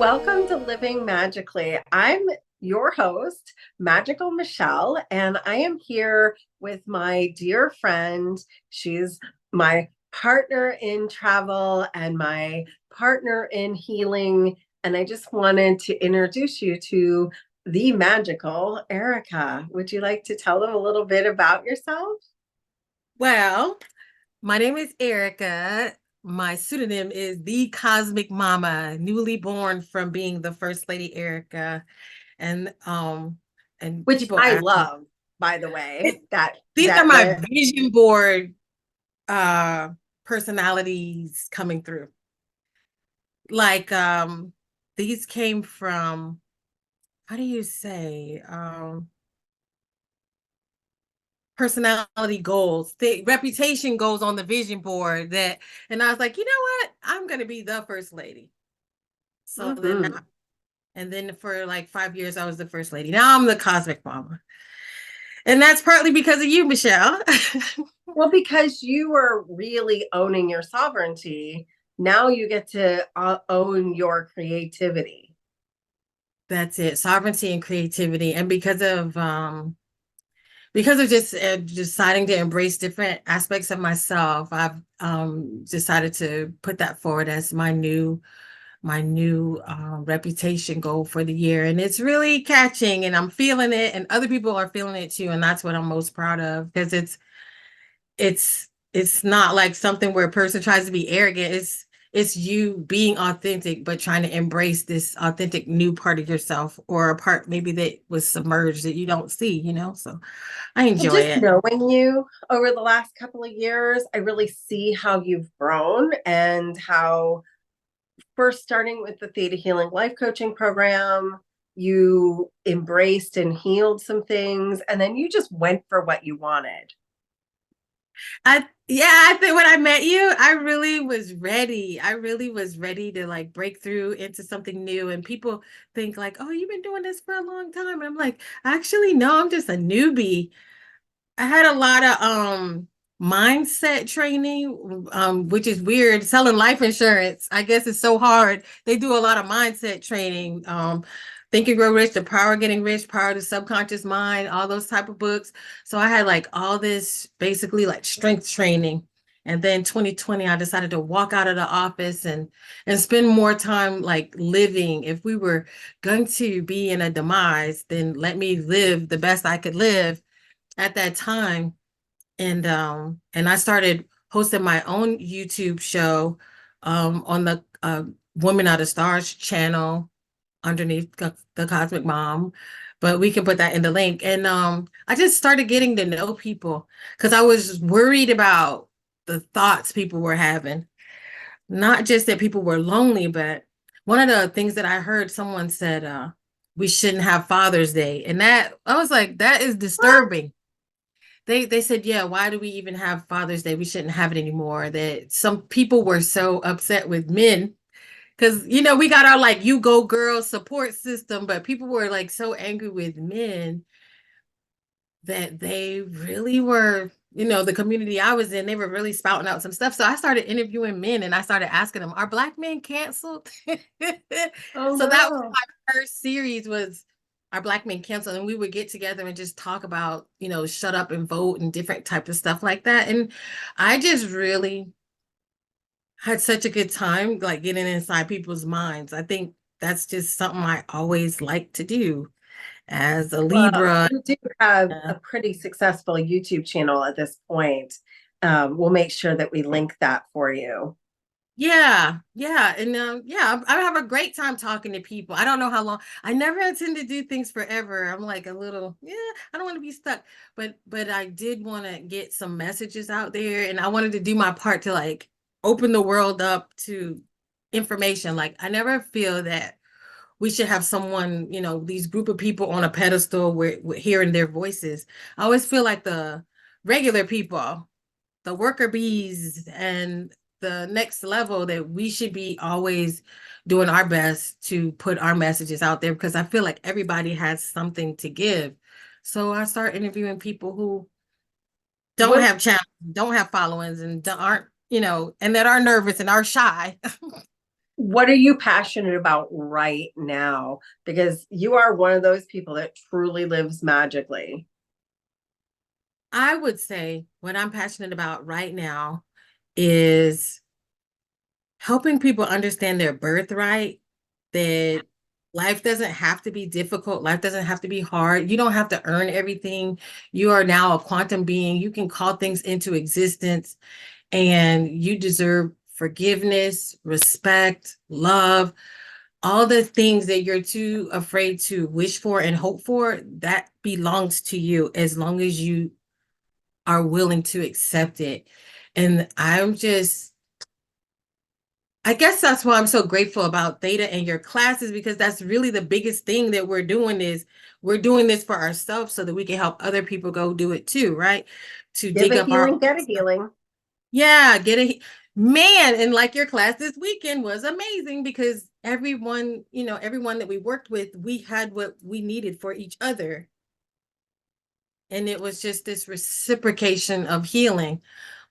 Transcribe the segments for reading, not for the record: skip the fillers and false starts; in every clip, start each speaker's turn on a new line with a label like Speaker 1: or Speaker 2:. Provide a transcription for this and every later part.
Speaker 1: Welcome to Living Magically. I'm your host, Magical Michelle, and I am here with my dear friend. She's my partner in travel and my partner in healing. And I just wanted to introduce you to the magical Erika. Would you like to tell them a little bit about yourself?
Speaker 2: Well, my name is Erika. My pseudonym is the Cosmic Mama, newly born from being the First Lady Erika. And
Speaker 1: Which
Speaker 2: people
Speaker 1: I
Speaker 2: ask me,
Speaker 1: love, by the way, that
Speaker 2: these are
Speaker 1: that
Speaker 2: my
Speaker 1: list.
Speaker 2: vision board uh personalities coming through. Like these came from, how do you say, personality goals, the reputation goals on the vision board. That And I was like, you know what, I'm going to be the first lady. So then
Speaker 1: Mhm.
Speaker 2: and then for like 5 years I was the first lady. Now I'm the cosmic mama, and that's partly because of you, Michelle.
Speaker 1: Well, because you were really owning your sovereignty, now you get to own your creativity.
Speaker 2: That's it, sovereignty and creativity. And because of just deciding to embrace different aspects of myself, I've decided to put that forward as my new reputation goal for the year. And it's really catching, and I'm feeling it, and other people are feeling it too. And that's what I'm most proud of, because it's not like something where a person tries to be arrogant. It's you being authentic, but trying to embrace this authentic new part of yourself, or a part maybe that was submerged that you don't see. So I
Speaker 1: Well,
Speaker 2: enjoy
Speaker 1: just
Speaker 2: it.
Speaker 1: knowing you over the last couple of years, I really see how you've grown and how first starting with the Theta Healing Life Coaching program, you embraced and healed some things, and then you just went for what you wanted.
Speaker 2: I think when I met you, I really was ready. I really was ready to like break through into something new. And people think like, "Oh, you've been doing this for a long time." And I'm like, "Actually, no, I'm just a newbie." I had a lot of mindset training, which is weird. Selling life insurance, I guess, it's so hard. They do a lot of mindset training. Think and Grow Rich, The Power of Getting Rich, Power of the Subconscious Mind, all those type of books. So I had like all this basically like strength training. And then 2020, I decided to walk out of the office and spend more time like living. If we were going to be in a demise, then let me live the best I could live at that time. And I started hosting my own YouTube show on the Women Are the Stars channel underneath the Cosmic Mom. But we can put that in the link. And I just started getting to know people, because I was worried about the thoughts people were having. Not just that people were lonely, but one of the things that I heard someone said, we shouldn't have Father's Day. And that I was like, that is disturbing. They said, yeah, why do we even have Father's Day? We shouldn't have it anymore. That some people were so upset with men, because we got our like you go girl support system, but people were like so angry with men that they really were, the community I was in, they were really spouting out some stuff. So I started interviewing men, and I started asking them, are Black men canceled?
Speaker 1: Oh
Speaker 2: So that was
Speaker 1: no.
Speaker 2: my first series, was Are Black men canceled? And we would get together and just talk about, shut up and vote and different type of stuff like that. And I just really had such a good time, like getting inside people's minds. I think that's just something I always like to do as a
Speaker 1: Well,
Speaker 2: Libra.
Speaker 1: you do have a pretty successful YouTube channel at this point. We'll make sure that we link that for you.
Speaker 2: Yeah, yeah, and yeah, I have a great time talking to people. I don't know how long. I never intend to do things forever. I'm like a little, yeah, I don't want to be stuck. But I did want to get some messages out there, and I wanted to do my part to like open the world up to information. Like I never feel that we should have someone, these group of people on a pedestal where we're hearing their voices. I always feel like the regular people, the worker bees, and the next level, that we should be always doing our best to put our messages out there, because I feel like everybody has something to give. So I start interviewing people who don't
Speaker 1: What
Speaker 2: have channels, don't have followings, and aren't, and that are nervous and are shy.
Speaker 1: What are you passionate about right now? Because you are one of those people that truly lives magically.
Speaker 2: I would say what I'm passionate about right now is helping people understand their birthright, that life doesn't have to be difficult. Life doesn't have to be hard. You don't have to earn everything. You are now a quantum being. You can call things into existence, and you deserve forgiveness, respect, love, all the things that you're too afraid to wish for and hope for. That belongs to you as long as you are willing to accept it. And I guess that's why I'm so grateful about Theta and your classes, because that's really the biggest thing that we're doing is we're doing this for ourselves so that we can help other people go do it too, right? To
Speaker 1: Give
Speaker 2: dig
Speaker 1: a
Speaker 2: up our
Speaker 1: healing,
Speaker 2: own
Speaker 1: get a
Speaker 2: stuff.
Speaker 1: healing.
Speaker 2: Yeah, get a man. And like your class this weekend was amazing because everyone, everyone that we worked with, we had what we needed for each other. And it was just this reciprocation of healing.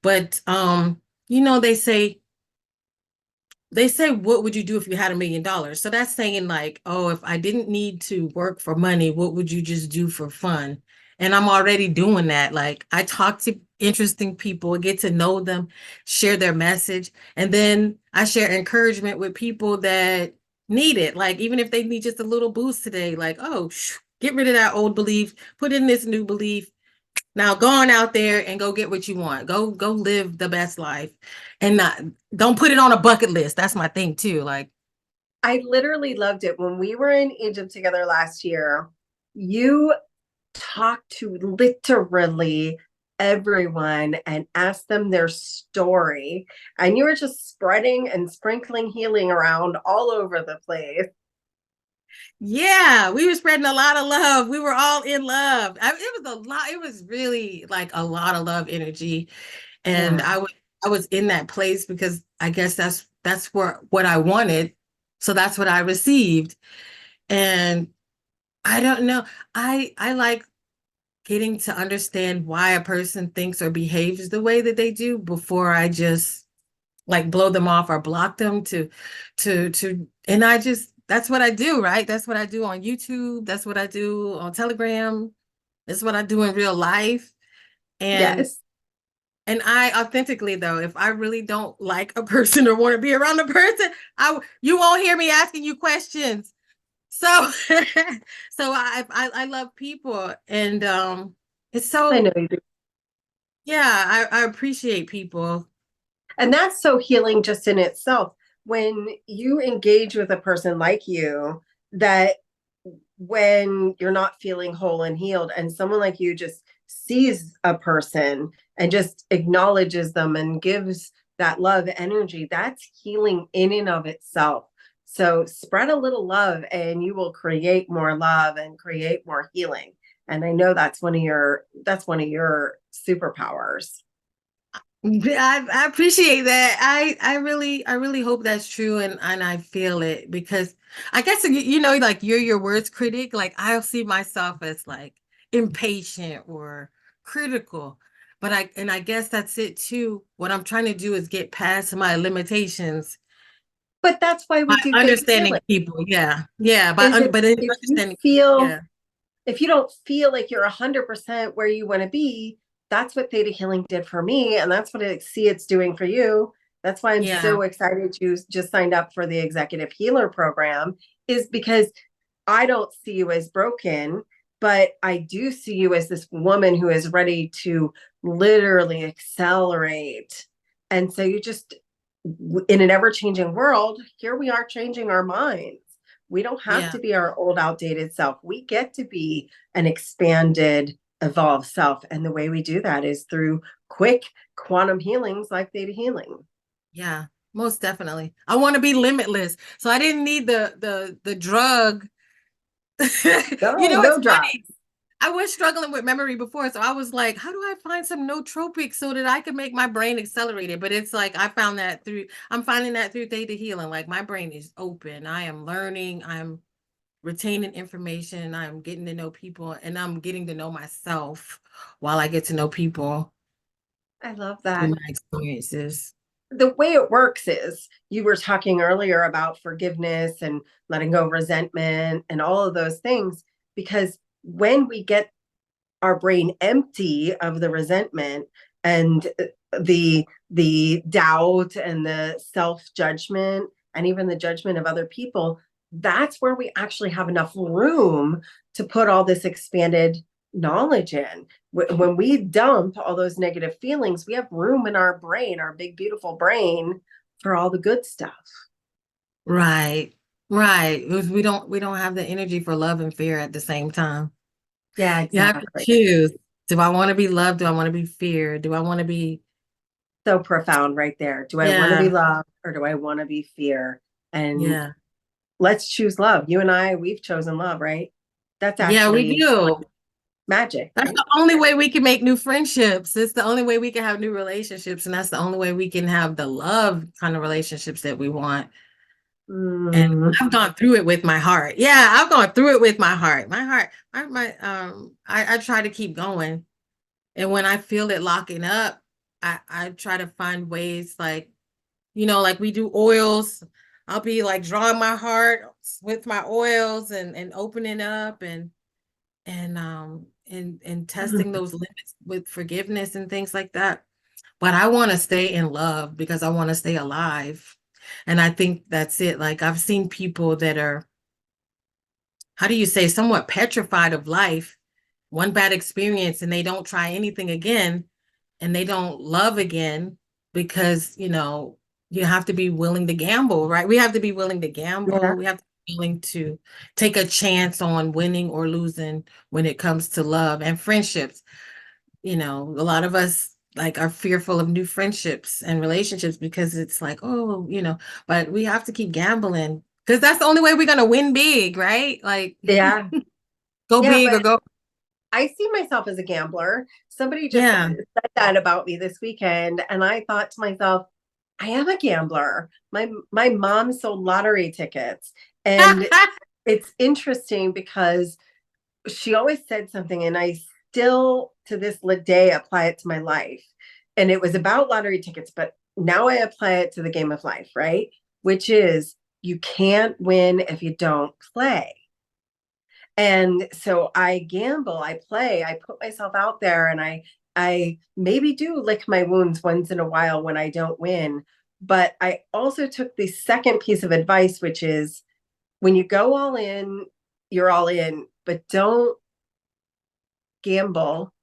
Speaker 2: But you know, they say, what would you do if you had $1 million? So that's saying like, oh, if I didn't need to work for money, what would you just do for fun? And I'm already doing that. Like I talk to interesting people, get to know them, share their message, and then I share encouragement with people that need it. Like even if they need just a little boost today, like, oh, get rid of that old belief, put in this new belief. Now go on out there and go get what you want. Go live the best life. And don't put it on a bucket list. That's my thing too. Like,
Speaker 1: I literally loved it when we were in Egypt together last year. You talked to literally everyone and asked them their story, and you were just spreading and sprinkling healing around all over the place.
Speaker 2: yeah, we were spreading a lot of love. We were all in love. It was a lot. It was really like a lot of love energy. And
Speaker 1: Yeah.
Speaker 2: I was in that place because I guess that's what I wanted. So that's what I received. And I don't know. I like getting to understand why a person thinks or behaves the way that they do before I just like blow them off or block them and I just that's what I do, right? That's what I do on YouTube. That's what I do on Telegram. That's what I do in real life. And
Speaker 1: Yes.
Speaker 2: and I authentically though, if I really don't like a person or want to be around a person, you won't hear me asking you questions. So so I love people and it's
Speaker 1: I know
Speaker 2: so
Speaker 1: you do.
Speaker 2: yeah, I appreciate people.
Speaker 1: And that's so healing just in itself. When you engage with a person like you, that when you're not feeling whole and healed, and someone like you just sees a person and just acknowledges them and gives that love energy, that's healing in and of itself. So spread a little love and you will create more love and create more healing. And I know that's one of your superpowers.
Speaker 2: I appreciate that. I really hope that's true and I feel it because I guess like you're your worst critic. Like I'll see myself as like impatient or critical. But I guess that's it too. What I'm trying to do is get past my limitations
Speaker 1: But that's why
Speaker 2: by
Speaker 1: we do theta
Speaker 2: understanding
Speaker 1: healing.
Speaker 2: people. Yeah. Yeah,
Speaker 1: Is
Speaker 2: but
Speaker 1: it's
Speaker 2: in
Speaker 1: if you
Speaker 2: understanding people.
Speaker 1: feel
Speaker 2: Yeah.
Speaker 1: if you don't feel like you're 100% where you want to be, that's what theta healing did for me. And that's what it's doing for you. That's why I'm
Speaker 2: Yeah.
Speaker 1: so excited you just signed up for the executive healer program, is because I don't see you as broken, but I do see you as this woman who is ready to literally accelerate. And so you just, in an ever changing world, here we are changing our minds. We don't have
Speaker 2: Yeah.
Speaker 1: to be our old, outdated self. We get to be an expanded, evolved self. And the way we do that is through quick quantum healings like theta healing.
Speaker 2: Yeah. Most definitely. I want to be limitless. So I didn't need the drug.
Speaker 1: No,
Speaker 2: It's
Speaker 1: no drugs.
Speaker 2: funny. I was struggling with memory before, so I was like, how do I find some nootropics so that I can make my brain accelerated? But it's like I'm finding that through theta healing. Like my brain is open. I am learning, I'm retaining information, I'm getting to know people, and I'm getting to know myself while I get to know people
Speaker 1: I love
Speaker 2: through
Speaker 1: that.
Speaker 2: my experiences.
Speaker 1: the way it works is, you were talking earlier about forgiveness and letting go of resentment and all of those things, because when we get our brain empty of the resentment and the doubt and the self-judgment and even the judgment of other people, that's where we actually have enough room to put all this expanded knowledge in. When we dump all those negative feelings, we have room in our brain, our big beautiful brain, for all the good stuff.
Speaker 2: Right. Right. We don't have the energy for love and fear at the same time.
Speaker 1: Yeah,
Speaker 2: You have to
Speaker 1: exactly.
Speaker 2: choose. Do I want to be loved? Do I want to be feared? Do I want to be,
Speaker 1: So profound right there. Do I want to be
Speaker 2: yeah,
Speaker 1: loved or do I want to be fear? And
Speaker 2: yeah.
Speaker 1: let's choose love. You and I, we've chosen love, right? That's
Speaker 2: Yeah, we
Speaker 1: actually
Speaker 2: do.
Speaker 1: magic,
Speaker 2: That's
Speaker 1: right?
Speaker 2: the only way we can make new friendships. It's the only way we can have new relationships. And that's the only way we can have the love kind of relationships that we want. And
Speaker 1: Mm,
Speaker 2: I've gone through it with my heart. Yeah, I've gone through it with my heart. My heart, I try to keep going. And when I feel it locking up, I try to find ways like, like we do oils. I'll be like drawing my heart with my oils and opening up and testing those limits with forgiveness and things like that. But I want to stay in love because I want to stay alive. And I think that's it. Like I've seen people that are, how do you say, somewhat petrified of life, one bad experience, and they don't try anything again and they don't love again because, you have to be willing to gamble, right? We have to be willing to
Speaker 1: yeah,
Speaker 2: gamble. We have to be willing to take a chance on winning or losing when it comes to love and friendships. A lot of us like are fearful of new friendships and relationships because it's like, oh, but we have to keep gambling because that's the only way we're going to win big, right? Like
Speaker 1: yeah,
Speaker 2: go
Speaker 1: yeah.
Speaker 2: big or
Speaker 1: But
Speaker 2: go.
Speaker 1: I see myself as a gambler. Somebody just
Speaker 2: Yeah.
Speaker 1: said that about me this weekend, and I thought to myself, I am a gambler. My mom sold lottery tickets, and it's interesting because she always said something, and I still to this day apply it to my life. And it was about lottery tickets, but now I apply it to the game of life, right? Which is, you can't win if you don't play. And so I gamble, I play, I put myself out there, and I maybe do lick my wounds once in a while when I don't win. But I also took the second piece of advice, which is, when you go all in, you're all in, but don't gamble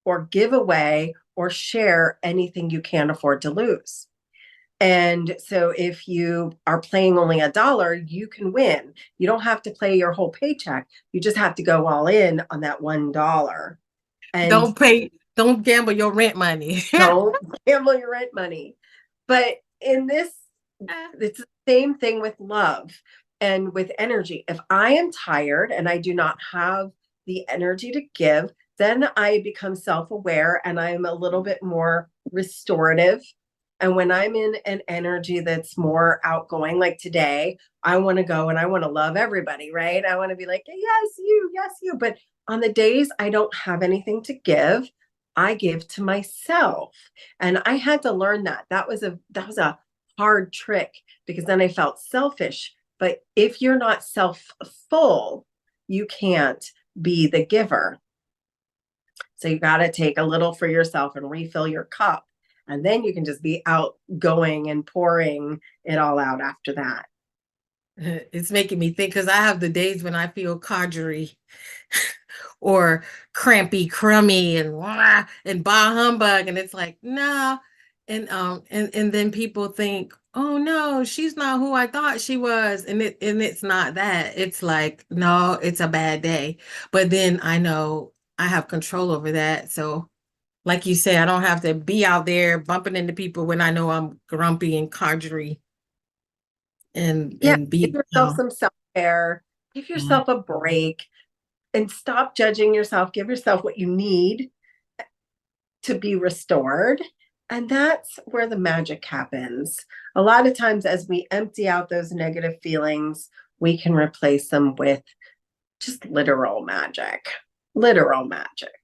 Speaker 1: or give away or share anything you can't afford to lose. And so if you are playing only $1, you can win. You don't have to play your whole paycheck. You just have to go all in on that $1. And
Speaker 2: Don't gamble your rent money.
Speaker 1: don't gamble your rent money. But in this, it's the same thing with love and with energy. If I am tired and I do not have the energy to give, then I become self aware and I'm a little bit more restorative. And when I'm in an energy that's more outgoing, like today, I want to go and I want to love everybody, right? I want to be like, yes, you, yes, you. But on the days I don't have anything to give, I give to myself. And I had to learn that. That was a hard trick, because then I felt selfish. But if you're not self full, you can't be the giver. So you got to take a little for yourself and refill your cup. And then you can just be outgoing and pouring it all out after that.
Speaker 2: It's making me think because I have the days when I feel conjury or crampy, crummy, and bah humbug, and it's like no, and then people think, oh no, she's not who I thought she was, and it's not that. It's like no, it's a bad day, but then I know I have control over that, so. Like you say, I don't have to be out there bumping into people when I know I'm grumpy and conjury and
Speaker 1: Yeah,
Speaker 2: and
Speaker 1: give
Speaker 2: be
Speaker 1: yourself some self care, give
Speaker 2: yeah.
Speaker 1: yourself a break, and stop judging yourself. Give yourself what you need to be restored. And that's where the magic happens. A lot of times, as we empty out those negative feelings, we can replace them with just literal magic. Literal magic.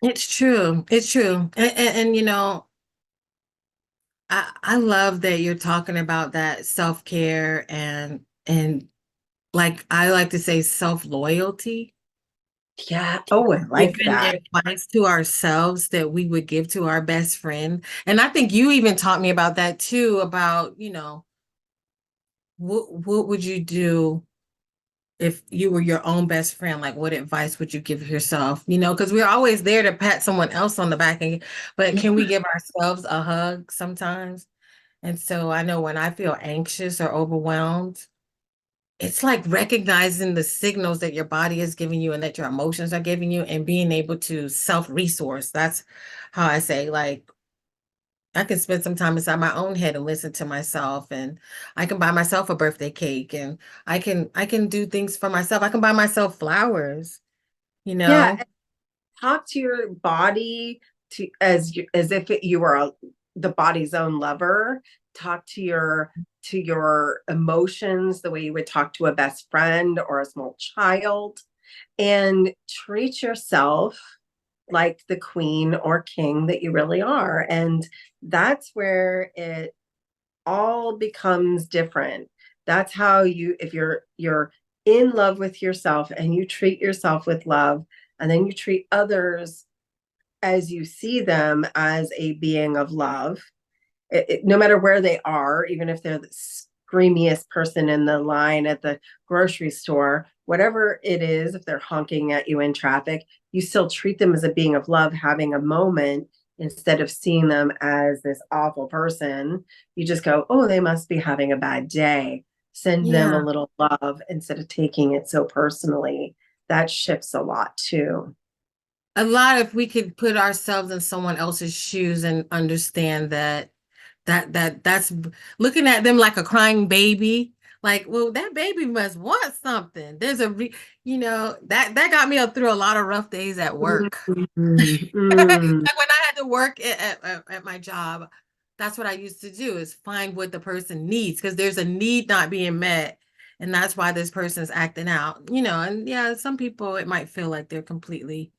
Speaker 2: It's true. It's true. And I love that you're talking about that self-care and like I like to say self-loyalty.
Speaker 1: Yeah. Oh, I like
Speaker 2: Giving
Speaker 1: that.
Speaker 2: advice to ourselves that we would give to our best friend. And I think you even taught me about that too, about, what would you do if you were your own best friend? Like what advice would you give yourself? Because we're always there to pat someone else on the back, but can we give ourselves a hug sometimes? And so I know when I feel anxious or overwhelmed, it's like recognizing the signals that your body is giving you and that your emotions are giving you and being able to self-resource. That's how I say, like, I can spend some time inside my own head and listen to myself, and I can buy myself a birthday cake, and I can do things for myself. I can buy myself flowers, you
Speaker 1: Yeah.
Speaker 2: know?
Speaker 1: And talk to your body as if you were the body's own lover. Talk to your emotions the way you would talk to a best friend or a small child, and treat yourself like the queen or king that you really are. And that's where it all becomes different. That's how if you're in love with yourself and you treat yourself with love, and then you treat others as you see them as a being of love, no matter where they are, even if they're the screamiest person in the line at the grocery store, whatever it is, if they're honking at you in traffic, you still treat them as a being of love, having a moment instead of seeing them as this awful person. You just go, oh, they must be having a bad day. Send them a
Speaker 2: Yeah.
Speaker 1: little love instead of taking it so personally. That shifts a lot too.
Speaker 2: A lot if we could put ourselves in someone else's shoes and understand that's looking at them like a crying baby. Like, well, that baby must want something. There's that got me up through a lot of rough days at work.
Speaker 1: Mm,
Speaker 2: Like
Speaker 1: mm.
Speaker 2: when I had to work at my job, that's what I used to do is find what the person needs because there's a need not being met. And that's why this person's acting out, and yeah, some people it might feel like they're completely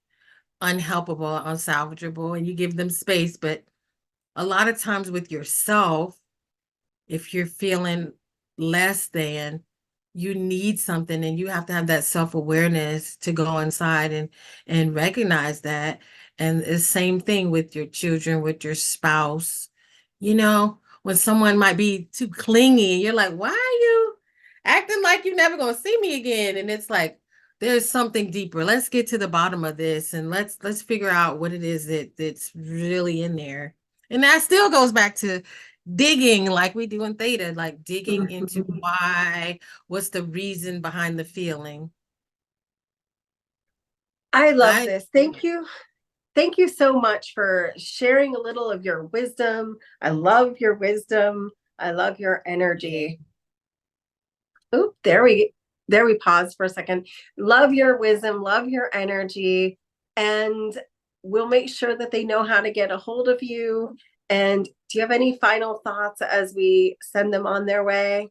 Speaker 2: unhelpable, unsalvageable, and you give them space. But a lot of times with yourself, if you're feeling less than, you need something and you have to have that self-awareness to go inside and recognize that. And the same thing with your children, with your spouse, when someone might be too clingy and you're like, why are you acting like you're never going to see me again? And it's like, there's something deeper. Let's get to the bottom of this and let's figure out what it is that's really in there. And that still goes back to digging like we do in theta, like digging into why, what's the reason behind the feeling.
Speaker 1: I love
Speaker 2: I
Speaker 1: this. Thank you. Thank you so much for sharing a little of your wisdom. I love your wisdom. I love your energy. Oop, there we pause for a second. Love your wisdom, love your energy, and we'll make sure that they know how to get a hold of you. And do you have any final thoughts as we send them on their way?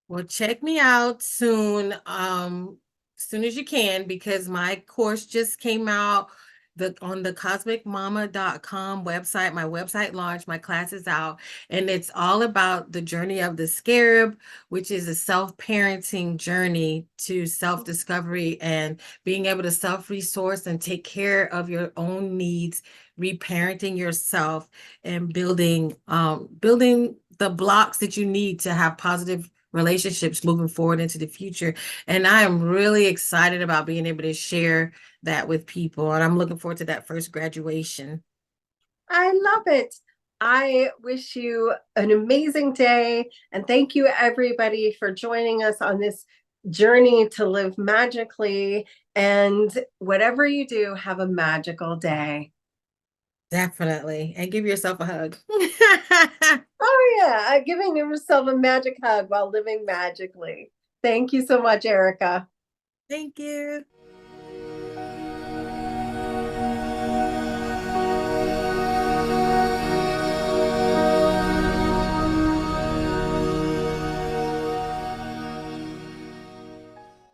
Speaker 2: Well, check me out soon, as soon as you can, because my course just came out on the cosmicmama.com website. My website launched, my class is out, and it's all about the journey of the scarab, which is a self-parenting journey to self-discovery and being able to self-resource and take care of your own needs, reparenting yourself, and building the blocks that you need to have positive relationships moving forward into the future. And I am really excited about being able to share that with people. And I'm looking forward to that first graduation.
Speaker 1: I love it. I wish you an amazing day. And thank you, everybody, for joining us on this journey to live magically. And whatever you do, have a magical day.
Speaker 2: Definitely. And give yourself a hug.
Speaker 1: Oh, yeah. Giving yourself a magic hug while living magically. Thank you so much, Erika.
Speaker 2: Thank you.